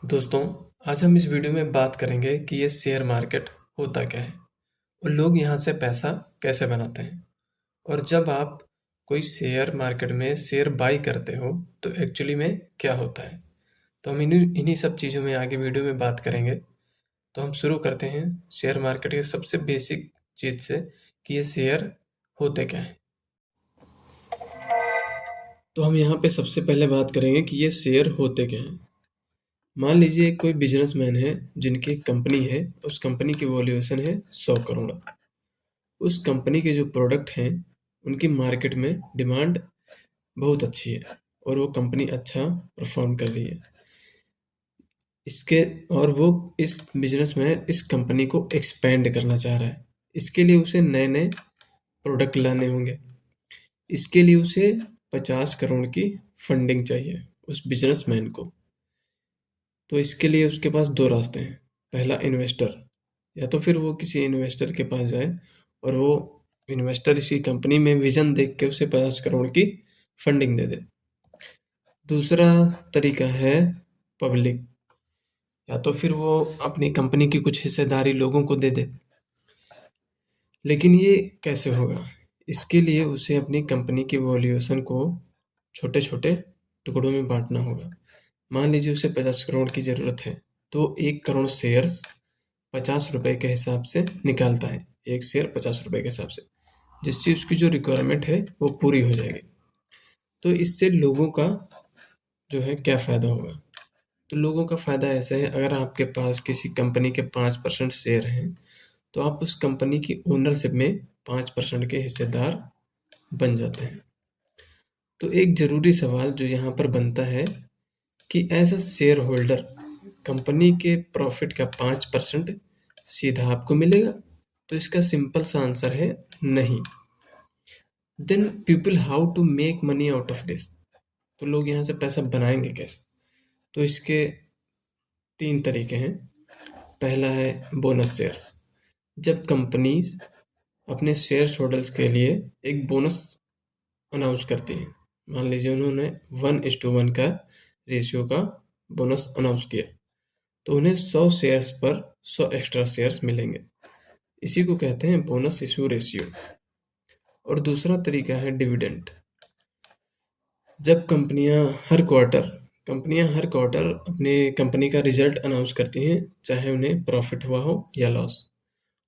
दोस्तों, आज हम इस वीडियो में बात करेंगे कि ये शेयर मार्केट होता क्या है और लोग यहाँ से पैसा कैसे बनाते हैं। और जब आप कोई शेयर मार्केट में शेयर बाई करते हो तो एक्चुअली में क्या होता है। तो हम इन्हीं इन्हीं सब चीज़ों में आगे वीडियो में बात करेंगे। तो हम शुरू करते हैं शेयर मार्केट के सबसे बेसिक चीज़ से कि ये शेयर होते क्या हैं। तो हम यहाँ पे सबसे पहले बात करेंगे कि ये शेयर होते क्या हैं। मान लीजिए कोई बिजनेसमैन है जिनकी एक कंपनी है, उस कंपनी की वैल्यूएशन है 100 करोड़। उस कंपनी के जो प्रोडक्ट हैं उनकी मार्केट में डिमांड बहुत अच्छी है और वो कंपनी अच्छा परफॉर्म कर रही है। इसके और वो इस बिजनेसमैन इस कंपनी को एक्सपेंड करना चाह रहा है। इसके लिए उसे नए नए प्रोडक्ट लाने होंगे। इसके लिए उसे 50 करोड़ की फंडिंग चाहिए उस बिजनेसमैन को। तो इसके लिए उसके पास दो रास्ते हैं। पहला, इन्वेस्टर। या तो फिर वो किसी इन्वेस्टर के पास जाए और वो इन्वेस्टर इसी कंपनी में विजन देख के उसे 50 करोड़ की फंडिंग दे दे। दूसरा तरीका है पब्लिक। या तो फिर वो अपनी कंपनी की कुछ हिस्सेदारी लोगों को दे दे। लेकिन ये कैसे होगा? इसके लिए उसे अपनी कंपनी की वैल्यूएशन को छोटे छोटे टुकड़ों में बांटना होगा। मान लीजिए उसे 50 करोड़ की ज़रूरत है, तो 1 करोड़ शेयर्स 50 रुपए के हिसाब से निकालता है। एक शेयर 50 रुपए के हिसाब से, जिससे उसकी जो रिक्वायरमेंट है वो पूरी हो जाएगी। तो इससे लोगों का जो है क्या फ़ायदा होगा? तो लोगों का फ़ायदा ऐसा है, अगर आपके पास किसी कंपनी के 5% शेयर हैं तो आप उस कंपनी की ओनरशिप में 5% के हिस्सेदार बन जाते हैं। तो एक ज़रूरी सवाल जो यहाँ पर बनता है कि as a shareholder company के प्रॉफिट का 5% सीधा आपको मिलेगा? तो इसका सिंपल सा आंसर है नहीं। Then people how to make money out of this. तो लोग यहाँ से पैसा बनाएंगे कैसे? तो इसके 3 तरीके हैं। पहला है बोनस शेयर्स। जब कंपनीज अपने शेयर होल्डर्स के लिए एक बोनस अनाउंस करती हैं, मान लीजिए उन्होंने 1:1 का रेशियो का बोनस अनाउंस किया, तो उन्हें 100 शेयर्स पर 100 एक्स्ट्रा शेयर्स मिलेंगे। इसी को कहते हैं बोनस इशू रेशियो। और दूसरा तरीका है डिविडेंड। जब कंपनियां हर क्वार्टर अपने कंपनी का रिजल्ट अनाउंस करती हैं, चाहे उन्हें प्रॉफिट हुआ हो या लॉस।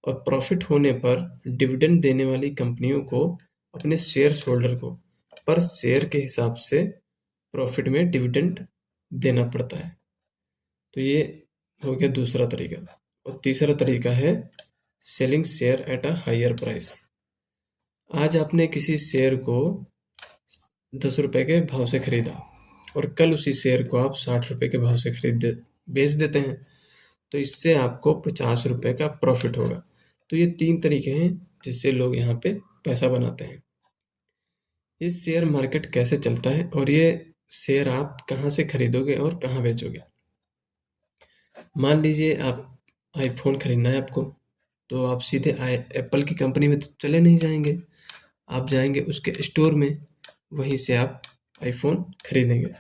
और प्रॉफिट होने पर डिविडेंड देने वाली कंपनियों को अपने शेयर होल्डर को पर शेयर के हिसाब से प्रॉफिट में डिविडेंड देना पड़ता है। तो ये हो गया दूसरा तरीका। और तीसरा तरीका है selling share at a higher price. आज आपने किसी शेयर को 10 रुपए के भाव से खरीदा और कल उसी शेयर को आप 60 रुपए के भाव से बेच देते हैं, तो इससे आपको 50 रुपए का प्रॉफिट होगा। तो ये 3 तरीके हैं जिससे लोग यहाँ पे पैसा बनाते हैं। ये शेयर मार्केट कैसे चलता है और ये शेयर आप कहाँ से खरीदोगे और कहाँ बेचोगे? मान लीजिए आप आईफोन खरीदना है आपको, तो आप सीधे एप्पल की कंपनी में तो चले नहीं जाएंगे, आप जाएंगे उसके स्टोर में, वहीं से आप आईफोन खरीदेंगे।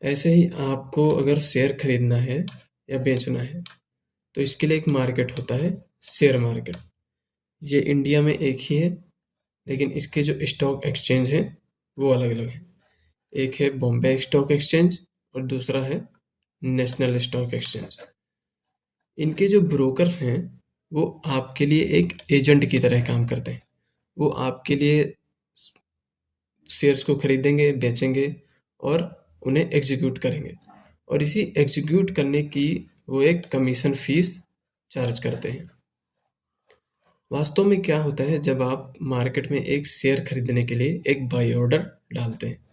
ऐसे ही आपको अगर शेयर खरीदना है या बेचना है तो इसके लिए एक मार्केट होता है, शेयर मार्केट। ये इंडिया में एक ही है, लेकिन इसके जो स्टॉक एक्सचेंज हैं वो अलग अलग हैं। एक है बॉम्बे स्टॉक एक्सचेंज और दूसरा है नेशनल स्टॉक एक्सचेंज। इनके जो ब्रोकर्स हैं वो आपके लिए एक एजेंट की तरह काम करते हैं। वो आपके लिए शेयर्स को खरीदेंगे, बेचेंगे और उन्हें एग्जीक्यूट करेंगे। और इसी एग्जीक्यूट करने की वो एक कमीशन फीस चार्ज करते हैं। वास्तव में क्या होता है, जब आप मार्केट में एक शेयर खरीदने के लिए एक बाई ऑर्डर डालते हैं,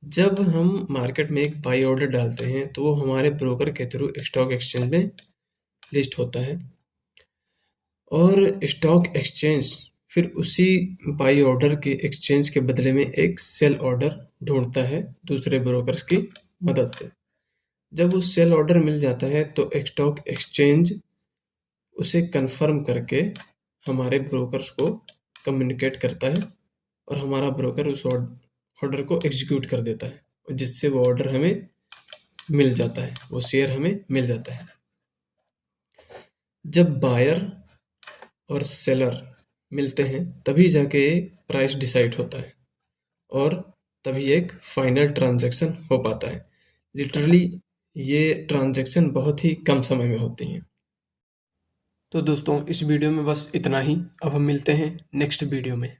जब हम मार्केट में एक बाई ऑर्डर डालते हैं तो वो हमारे ब्रोकर के थ्रू स्टॉक एक्सचेंज में लिस्ट होता है और स्टॉक एक्सचेंज फिर उसी बाई ऑर्डर के एक्सचेंज के बदले में एक सेल ऑर्डर ढूंढता है दूसरे ब्रोकर्स की मदद से। जब उस सेल ऑर्डर मिल जाता है तो स्टॉक एक्सचेंज उसे कंफर्म करके हमारे ब्रोकर्स को कम्युनिकेट करता है और हमारा ब्रोकर उस ऑर्डर को एग्जीक्यूट कर देता है, और जिससे वो ऑर्डर हमें मिल जाता है, वो शेयर हमें मिल जाता है। जब बायर और सेलर मिलते हैं तभी जाके प्राइस डिसाइड होता है और तभी एक फाइनल ट्रांजैक्शन हो पाता है। लिटरली ये ट्रांजैक्शन बहुत ही कम समय में होती हैं। तो दोस्तों इस वीडियो में बस इतना ही। अब हम मिलते हैं नेक्स्ट वीडियो में।